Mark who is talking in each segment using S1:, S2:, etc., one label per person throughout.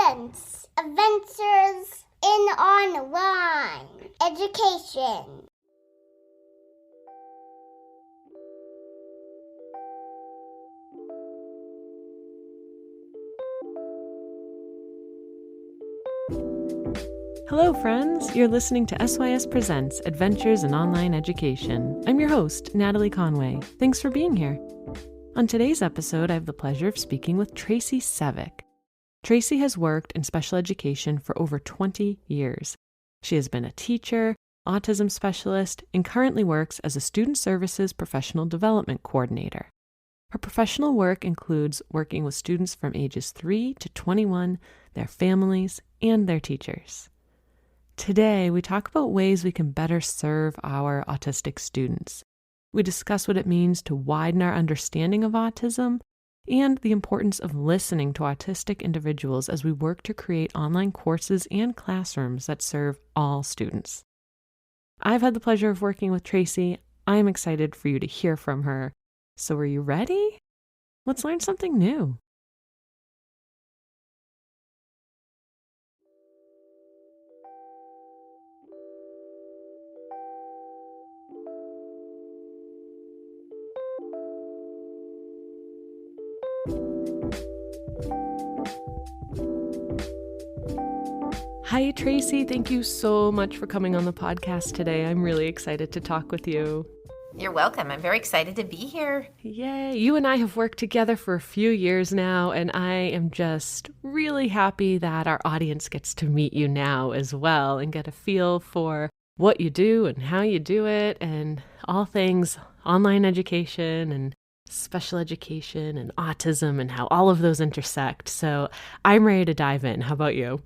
S1: presents Adventures in Online Education.
S2: Hello, friends. You're listening to SYS Presents Adventures in Online Education. I'm your host, Natalie Conway. Thanks for being here. On today's episode, I have the pleasure of speaking with traci.sevick. Traci has worked in special education for over 20 years. She has been a teacher, autism specialist, and currently works as a student services professional development coordinator. Her professional work includes working with students from ages 3 to 21, their families, and their teachers. Today, we talk about ways we can better serve our autistic students. We discuss what it means to widen our understanding of autism and the importance of listening to autistic individuals as we work to create online courses and classrooms that serve all students. I've had the pleasure of working with Traci. I'm excited for you to hear from her. So are you ready? Let's learn something new. Hi, Traci. Thank you so much for coming on the podcast today. I'm really excited to talk with you.
S3: You're welcome. I'm very excited to be here.
S2: Yay. You and I have worked together for a few years now, and I am just really happy that our audience gets to meet you now as well and get a feel for what you do and how you do it and all things online education and special education and autism and how all of those intersect. So I'm ready to dive in. How about you?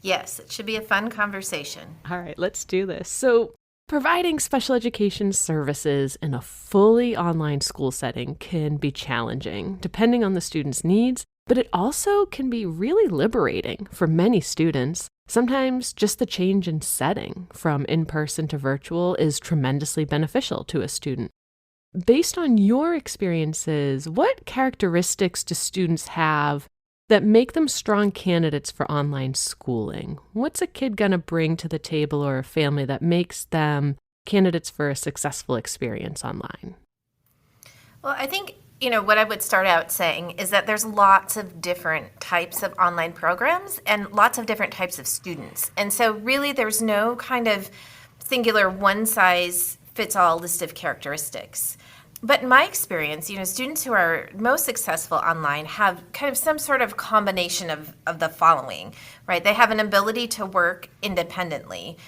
S3: Yes, it should be a fun conversation.
S2: All right, let's do this. So providing special education services in a fully online school setting can be challenging, depending on the student's needs, but it also can be really liberating for many students. Sometimes just the change in setting from in-person to virtual is tremendously beneficial to a student. Based on your experiences, what characteristics do students have that make them strong candidates for online schooling? What's a kid going to bring to the table or a family that makes them candidates for a successful experience online?
S3: Well, I think, what I would start out saying is that there's lots of different types of online programs and lots of different types of students. And so really there's no kind of singular one-size-fits-all list of characteristics. But in my experience, students who are most successful online have kind of some sort of combination of the following, right? They have an ability to work independently.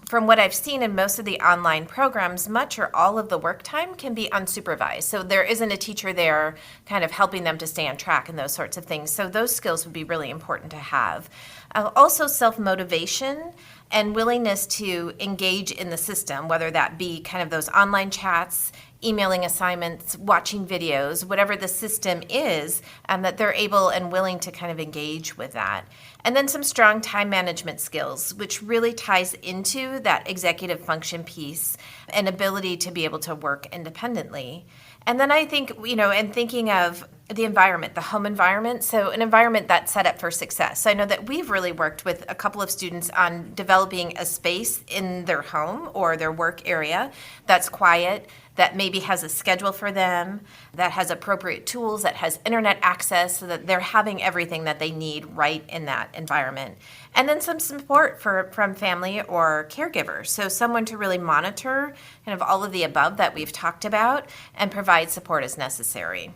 S3: From what I've seen in most of the online programs, much or all of the work time can be unsupervised. So there isn't a teacher there kind of helping them to stay on track and those sorts of things. So those skills would be really important to have. Also self-motivation and willingness to engage in the system, whether that be kind of those online chats, emailing assignments, watching videos, whatever the system is, that they're able and willing to kind of engage with that. And then some strong time management skills, which really ties into that executive function piece and ability to be able to work independently. And then I think, and thinking of the environment, the home environment, so an environment that's set up for success. So I know that we've really worked with a couple of students on developing a space in their home or their work area that's quiet, that maybe has a schedule for them, that has appropriate tools, that has internet access so that they're having everything that they need right in that environment. And then some support from family or caregivers. So someone to really monitor kind of all of the above that we've talked about and provide support as necessary.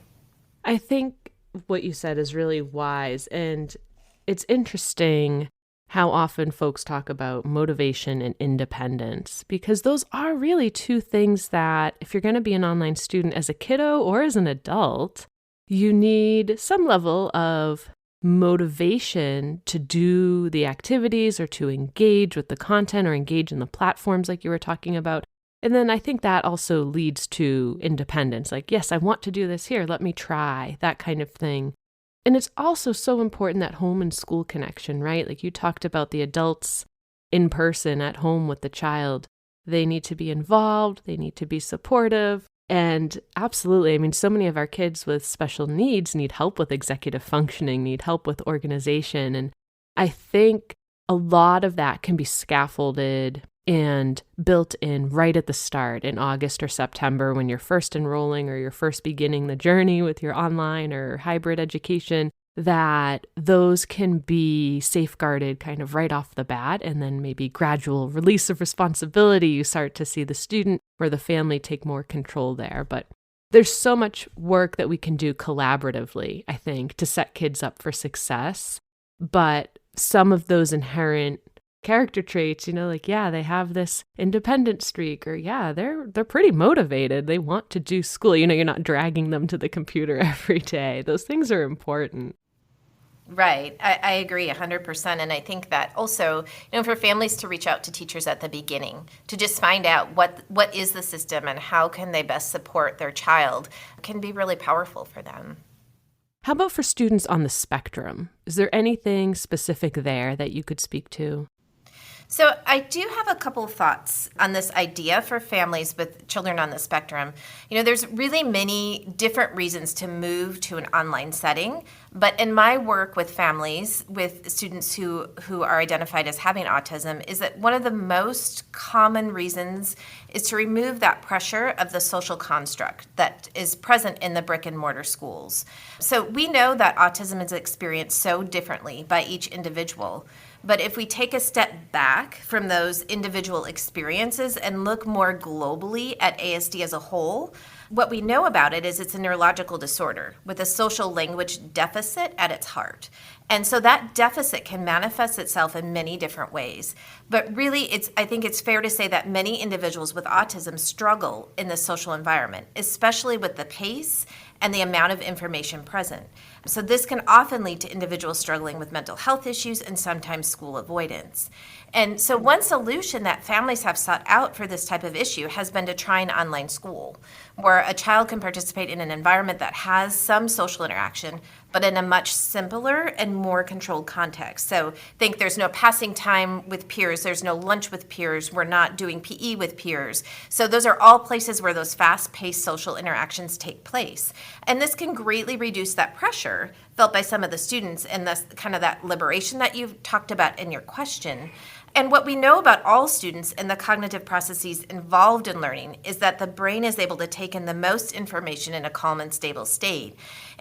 S2: I think what you said is really wise, and it's interesting how often folks talk about motivation and independence, because those are really two things that if you're going to be an online student as a kiddo or as an adult, you need some level of motivation to do the activities or to engage with the content or engage in the platforms like you were talking about. And then I think that also leads to independence. Like, yes, I want to do this here. Let me try, that kind of thing. And it's also so important, that home and school connection, right? Like you talked about the adults in person at home with the child. They need to be involved. They need to be supportive. And absolutely, I mean, so many of our kids with special needs need help with executive functioning, need help with organization. And I think a lot of that can be scaffolded and built in right at the start in August or September when you're first enrolling or you're first beginning the journey with your online or hybrid education, that those can be safeguarded kind of right off the bat, and then maybe gradual release of responsibility. You start to see the student or the family take more control there. But there's so much work that we can do collaboratively, I think, to set kids up for success. But some of those inherent character traits, they have this independent streak, or they're pretty motivated. They want to do school. You're not dragging them to the computer every day. Those things are important.
S3: Right. I agree 100%. And I think that also, for families to reach out to teachers at the beginning to just find out what is the system and how can they best support their child can be really powerful for them.
S2: How about for students on the spectrum? Is there anything specific there that you could speak to?
S3: So I do have a couple of thoughts on this idea for families with children on the spectrum. There's really many different reasons to move to an online setting, but in my work with families, with students who are identified as having autism, is that one of the most common reasons is to remove that pressure of the social construct that is present in the brick and mortar schools. So we know that autism is experienced so differently by each individual. But if we take a step back from those individual experiences and look more globally at ASD as a whole, what we know about it is it's a neurological disorder with a social language deficit at its heart. And so that deficit can manifest itself in many different ways. But really, I think it's fair to say that many individuals with autism struggle in the social environment, especially with the pace and the amount of information present. So this can often lead to individuals struggling with mental health issues and sometimes school avoidance. And so one solution that families have sought out for this type of issue has been to try an online school, where a child can participate in an environment that has some social interaction, but in a much simpler and more controlled context. So think there's no passing time with peers, there's no lunch with peers, we're not doing PE with peers. So those are all places where those fast-paced social interactions take place. And this can greatly reduce that pressure felt by some of the students and thus kind of that liberation that you've talked about in your question. And what we know about all students and the cognitive processes involved in learning is that the brain is able to take in the most information in a calm and stable state.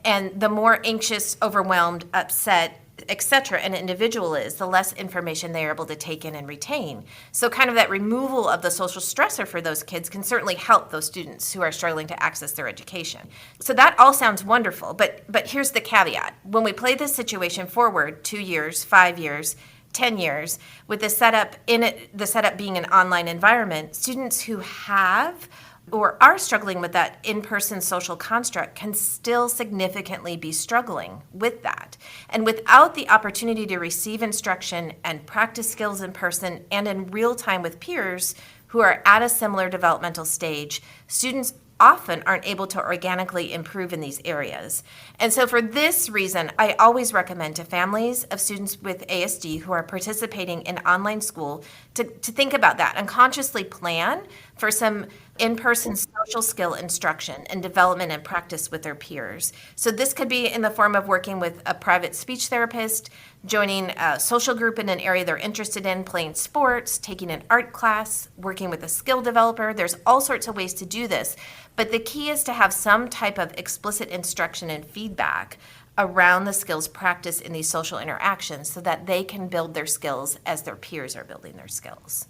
S3: And the more anxious, overwhelmed, upset, etc. an individual is, the less information they are able to take in and retain. So kind of that removal of the social stressor for those kids can certainly help those students who are struggling to access their education. So that all sounds wonderful, but here's the caveat. When we play this situation forward 2 years, 5 years, 10 years, with the setup being an online environment, students who have or are struggling with that in-person social construct can still significantly be struggling with that. And without the opportunity to receive instruction and practice skills in person and in real time with peers who are at a similar developmental stage, students often aren't able to organically improve in these areas. And so for this reason, I always recommend to families of students with ASD who are participating in online school to think about that and consciously plan for some in-person social skill instruction and development and practice with their peers. So this could be in the form of working with a private speech therapist, joining a social group in an area they're interested in, playing sports, taking an art class, working with a skill developer. There's all sorts of ways to do this. But the key is to have some type of explicit instruction and feedback around the skills practice in these social interactions so that they can build their skills as their peers are building their skills.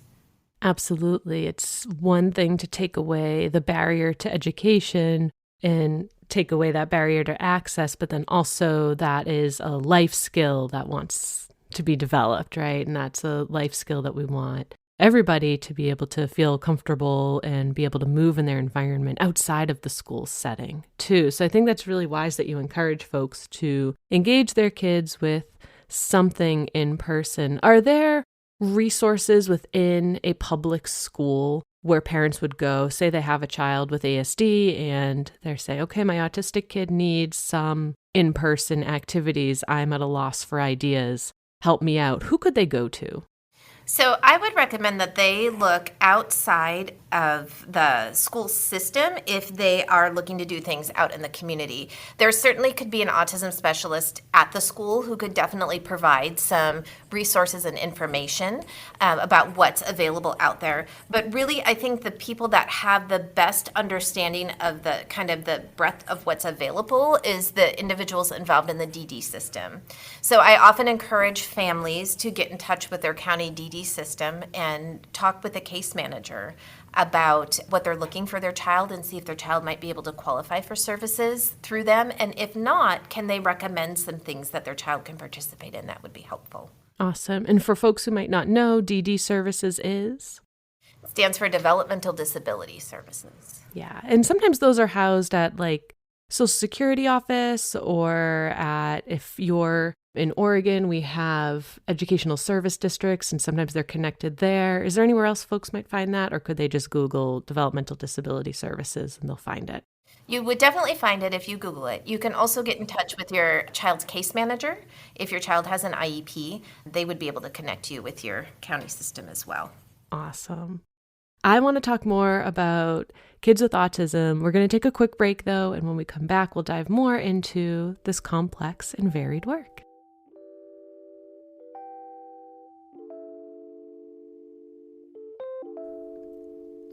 S2: Absolutely. It's one thing to take away the barrier to education and take away that barrier to access, but then also that is a life skill that wants to be developed, right? And that's a life skill that we want everybody to be able to feel comfortable and be able to move in their environment outside of the school setting too. So I think that's really wise that you encourage folks to engage their kids with something in person. Are there resources within a public school where parents would go, say they have a child with ASD and they're saying, okay, my autistic kid needs some in-person activities. I'm at a loss for ideas. Help me out. Who could they go to?
S3: So I would recommend that they look outside of the school system if they are looking to do things out in the community. There certainly could be an autism specialist at the school who could definitely provide some resources and information about what's available out there. But really, I think the people that have the best understanding of the kind of the breadth of what's available is the individuals involved in the DD system. So I often encourage families to get in touch with their county DD system and talk with a case manager about what they're looking for their child and see if their child might be able to qualify for services through them. And if not, can they recommend some things that their child can participate in that would be helpful.
S2: Awesome. And for folks who might not know, DD Services is?
S3: It stands for Developmental Disability Services.
S2: Yeah. And sometimes those are housed at like Social Security office, or at, if you're in Oregon, we have educational service districts, and sometimes they're connected there. Is there anywhere else folks might find that, or could they just Google Developmental Disability Services and they'll find it?
S3: You would definitely find it if you Google it. You can also get in touch with your child's case manager. If your child has an IEP, they would be able to connect you with your county system as well.
S2: Awesome. I want to talk more about kids with autism. We're going to take a quick break, though, and when we come back, we'll dive more into this complex and varied work.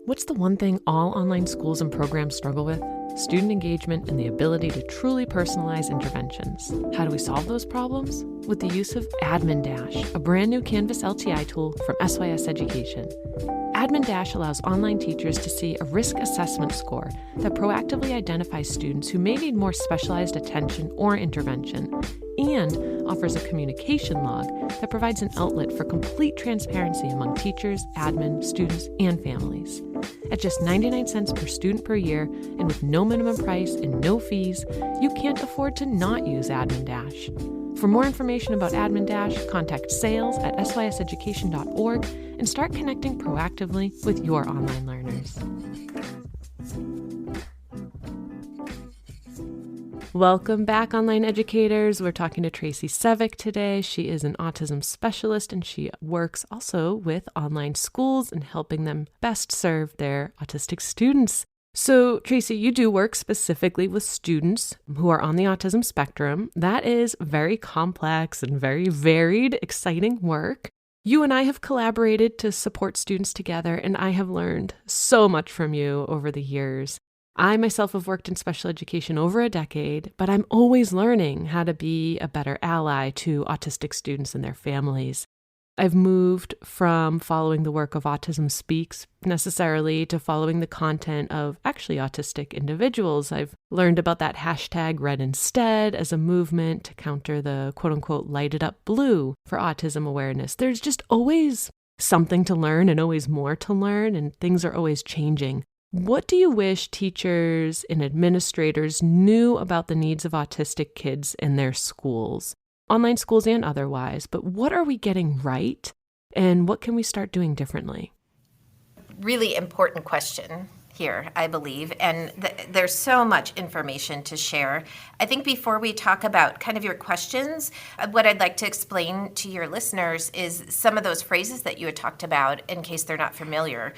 S2: What's the one thing all online schools and programs struggle with? Student engagement and the ability to truly personalize interventions. How do we solve those problems? With the use of Admin Dash, a brand new Canvas LTI tool from SYS Education. Admin Dash allows online teachers to see a risk assessment score that proactively identifies students who may need more specialized attention or intervention, and offers a communication log that provides an outlet for complete transparency among teachers, admin, students, and families. At just 99 cents per student per year, and with no minimum price and no fees, you can't afford to not use Admin Dash. For more information about Admin Dash, contact sales@syseducation.org and start connecting proactively with your online learners. Welcome back, online educators. We're talking to traci.sevick today. She is an autism specialist, and she works also with online schools and helping them best serve their autistic students. So, Traci, you do work specifically with students who are on the autism spectrum. That is very complex and very varied, exciting work. You and I have collaborated to support students together, and I have learned so much from you over the years. I myself have worked in special education over a decade, but I'm always learning how to be a better ally to autistic students and their families. I've moved from following the work of Autism Speaks necessarily to following the content of actually autistic individuals. I've learned about that hashtag RedInstead as a movement to counter the quote-unquote lighted up blue for autism awareness. There's just always something to learn and always more to learn, and things are always changing. What do you wish teachers and administrators knew about the needs of autistic kids in their schools? Online schools and otherwise, but what are we getting right, and what can we start doing differently?
S3: Really important question here, I believe, and there's so much information to share. I think before we talk about kind of your questions, what I'd like to explain to your listeners is some of those phrases that you had talked about in case they're not familiar.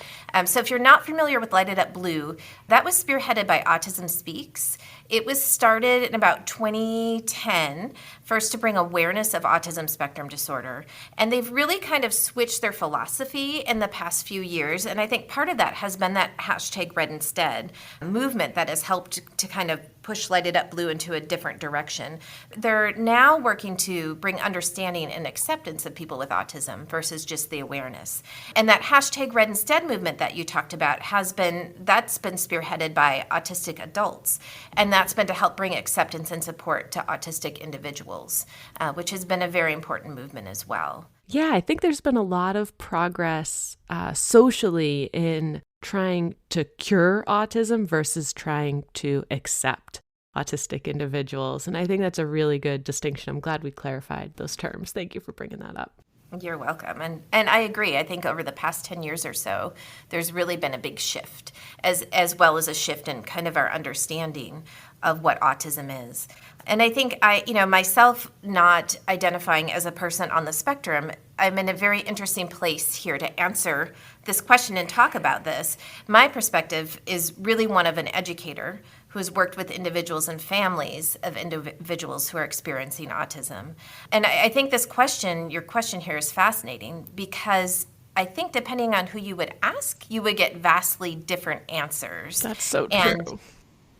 S3: So if you're not familiar with Lighted Up Blue, that was spearheaded by Autism Speaks. It was started in about 2010, first to bring awareness of autism spectrum disorder. And they've really kind of switched their philosophy in the past few years. And I think part of that has been that hashtag RedInstead movement that has helped to kind of push Lighted Up Blue into a different direction. They're now working to bring understanding and acceptance of people with autism versus just the awareness. And that hashtag RedInstead movement that you talked about that's been spearheaded by autistic adults. And that's been to help bring acceptance and support to autistic individuals, which has been a very important movement as well.
S2: Yeah, I think there's been a lot of progress socially in trying to cure autism versus trying to accept autistic individuals. And I think that's a really good distinction. I'm glad we clarified those terms. Thank you for bringing that up.
S3: You're welcome. And I agree. I think over the past 10 years or so, there's really been a big shift, as well as a shift in kind of our understanding of what autism is. And I think myself not identifying as a person on the spectrum, I'm in a very interesting place here to answer this question and talk about this. My perspective is really one of an educator who has worked with individuals and families of individuals who are experiencing autism. And I think your question here is fascinating, because I think depending on who you would ask, you would get vastly different answers.
S2: That's so true.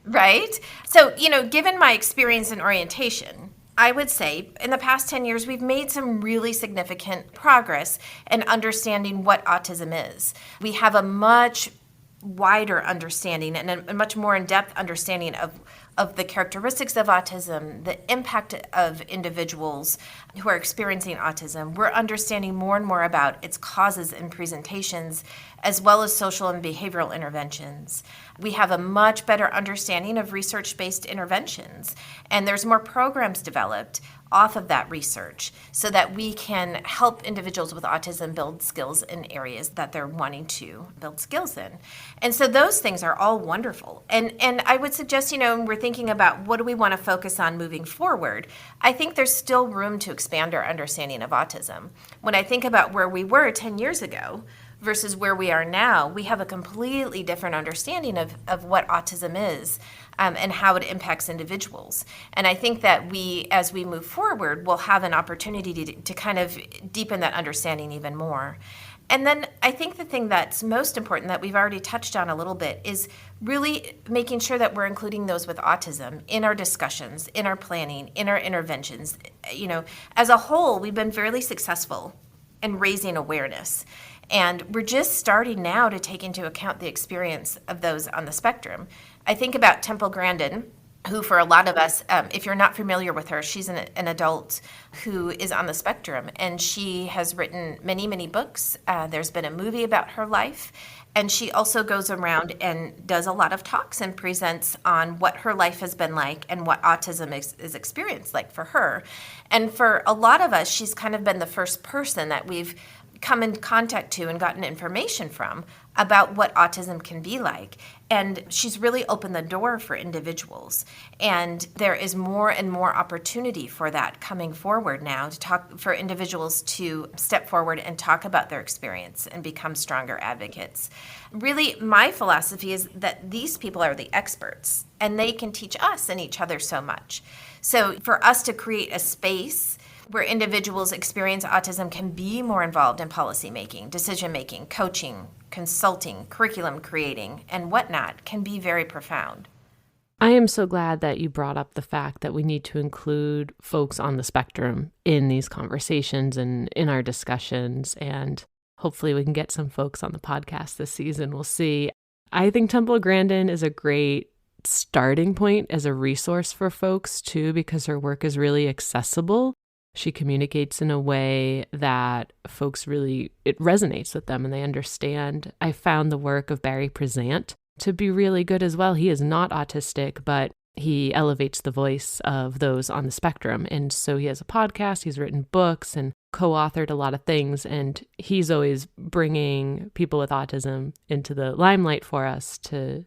S3: Right? So, given my experience in orientation, I would say in the past 10 years, we've made some really significant progress in understanding what autism is. We have a much wider understanding and a much more in-depth understanding of the characteristics of autism, the impact of individuals who are experiencing autism. We're understanding more and more about its causes and presentations, as well as social and behavioral interventions. We have a much better understanding of research-based interventions, and there's more programs developed off of that research so that we can help individuals with autism build skills in areas that they're wanting to build skills in. And so those things are all wonderful. And I would suggest, when we're thinking about what do we want to focus on moving forward, I think there's still room to expand our understanding of autism. When I think about where we were 10 years ago versus where we are now, we have a completely different understanding of what autism is. And how it impacts individuals. And I think that as we move forward, we'll have an opportunity to kind of deepen that understanding even more. And then I think the thing that's most important that we've already touched on a little bit is really making sure that we're including those with autism in our discussions, in our planning, in our interventions. As a whole, we've been fairly successful in raising awareness. And we're just starting now to take into account the experience of those on the spectrum. I think about Temple Grandin, who for a lot of us, if you're not familiar with her, she's an adult who is on the spectrum, and she has written many, many books. There's been a movie about her life, and she also goes around and does a lot of talks and presents on what her life has been like and what autism is experienced like for her. And for a lot of us, she's kind of been the first person that we've come in contact to and gotten information from about what autism can be like. And she's really opened the door for individuals. And there is more and more opportunity for that coming forward now for individuals to step forward and talk about their experience and become stronger advocates. Really, my philosophy is that these people are the experts and they can teach us and each other so much. So for us to create a space where individuals experience autism can be more involved in policymaking, decision-making, coaching, consulting, curriculum creating, and whatnot can be very profound.
S2: I am so glad that you brought up the fact that we need to include folks on the spectrum in these conversations and in our discussions, and hopefully we can get some folks on the podcast this season. We'll see. I think Temple Grandin is a great starting point as a resource for folks too, because her work is really accessible. She communicates in a way that folks it resonates with them and they understand. I found the work of Barry Prezant to be really good as well. He is not autistic, but he elevates the voice of those on the spectrum. And so he has a podcast, he's written books and co-authored a lot of things. And he's always bringing people with autism into the limelight for us to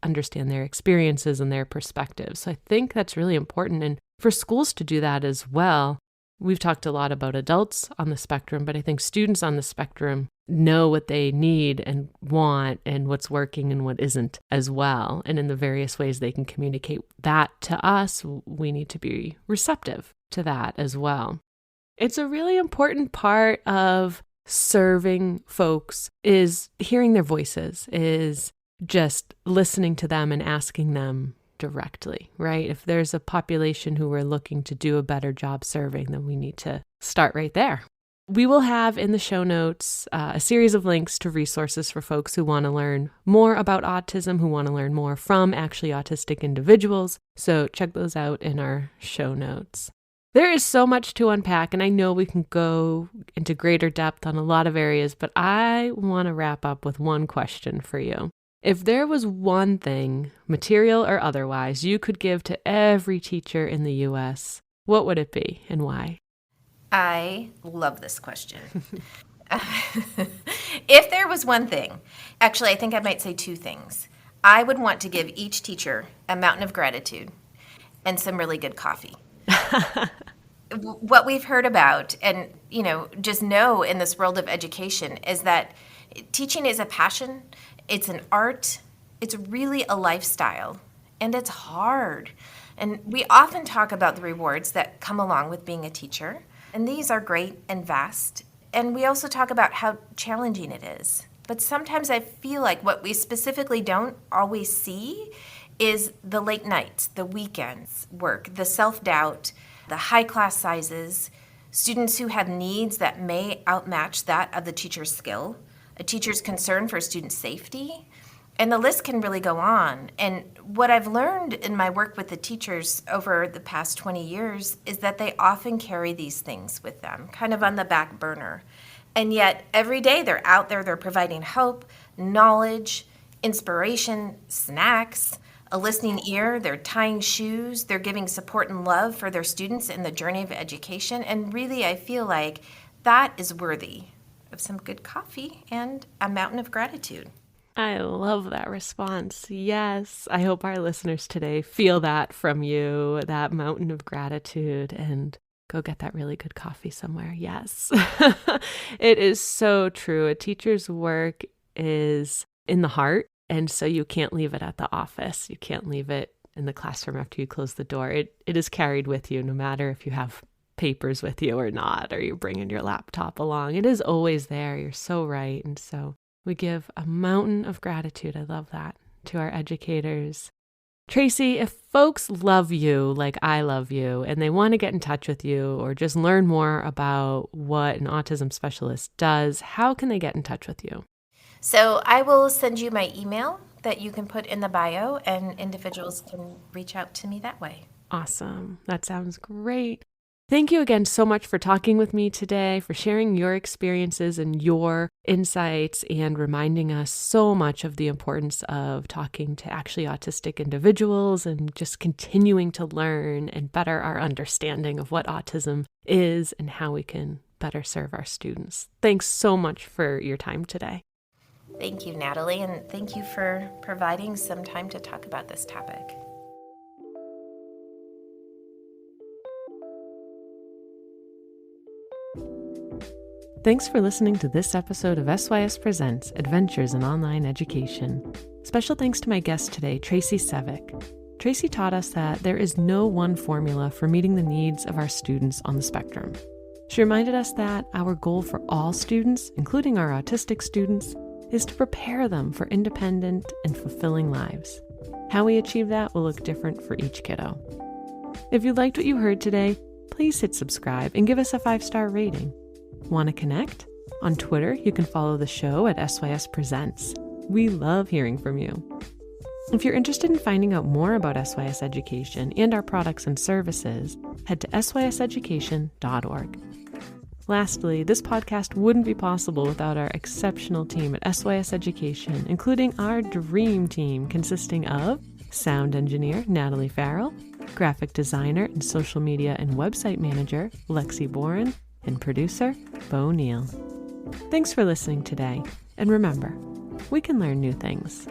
S2: understand their experiences and their perspectives. So I think that's really important. And for schools to do that as well. We've talked a lot about adults on the spectrum, but I think students on the spectrum know what they need and want and what's working and what isn't as well. And in the various ways they can communicate that to us, we need to be receptive to that as well. It's a really important part of serving folks is hearing their voices, is just listening to them and asking them directly, right? If there's a population who we're looking to do a better job serving, then we need to start right there. We will have in the show notes a series of links to resources for folks who want to learn more about autism, who want to learn more from actually autistic individuals. So check those out in our show notes. There is so much to unpack, and I know we can go into greater depth on a lot of areas, but I want to wrap up with one question for you. If there was one thing, material or otherwise, you could give to every teacher in the U.S., what would it be and why?
S3: I love this question. If there was one thing, actually, I think I might say two things. I would want to give each teacher a mountain of gratitude and some really good coffee. What we've heard about and, just know in this world of education is that teaching is a passion, it's an art, it's really a lifestyle, and it's hard. And we often talk about the rewards that come along with being a teacher, and these are great and vast. And we also talk about how challenging it is. But sometimes I feel like what we specifically don't always see is the late nights, the weekends work, the self-doubt, the high class sizes, students who have needs that may outmatch that of the teacher's skill, a teacher's concern for student safety, and the list can really go on. And what I've learned in my work with the teachers over the past 20 years is that they often carry these things with them, kind of on the back burner. And yet every day they're out there, they're providing hope, knowledge, inspiration, snacks, a listening ear, they're tying shoes, they're giving support and love for their students in the journey of education. And really, I feel like that is worthy of some good coffee and a mountain of gratitude.
S2: I love that response. Yes. I hope our listeners today feel that from you, that mountain of gratitude, and go get that really good coffee somewhere. Yes. It is so true. A teacher's work is in the heart. And so you can't leave it at the office. You can't leave it in the classroom after you close the door. It is carried with you, no matter if you have papers with you or not, or you're bringing your laptop along. It is always there. You're so right. And so we give a mountain of gratitude. I love that, to our educators. Traci, if folks love you like I love you and they want to get in touch with you or just learn more about what an autism specialist does, how can they get in touch with you?
S3: So I will send you my email that you can put in the bio, and individuals can reach out to me that way.
S2: Awesome. That sounds great. Thank you again so much for talking with me today, for sharing your experiences and your insights, and reminding us so much of the importance of talking to actually autistic individuals and just continuing to learn and better our understanding of what autism is and how we can better serve our students. Thanks so much for your time today.
S3: Thank you, Natalie, and thank you for providing some time to talk about this topic.
S2: Thanks for listening to this episode of SYS Presents Adventures in Online Education. Special thanks to my guest today, traci.sevick. Traci taught us that there is no one formula for meeting the needs of our students on the spectrum. She reminded us that our goal for all students, including our autistic students, is to prepare them for independent and fulfilling lives. How we achieve that will look different for each kiddo. If you liked what you heard today, please hit subscribe and give us a 5-star rating. Want to connect? On Twitter, you can follow the show at SYS Presents. We love hearing from you. If you're interested in finding out more about SYS Education and our products and services, head to syseducation.org. Lastly, this podcast wouldn't be possible without our exceptional team at SYS Education, including our dream team consisting of sound engineer Natalie Farrell, graphic designer and social media and website manager Lexi Boren, and producer Bo Neal. Thanks for listening today, and remember, we can learn new things.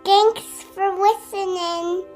S1: Thanks for listening.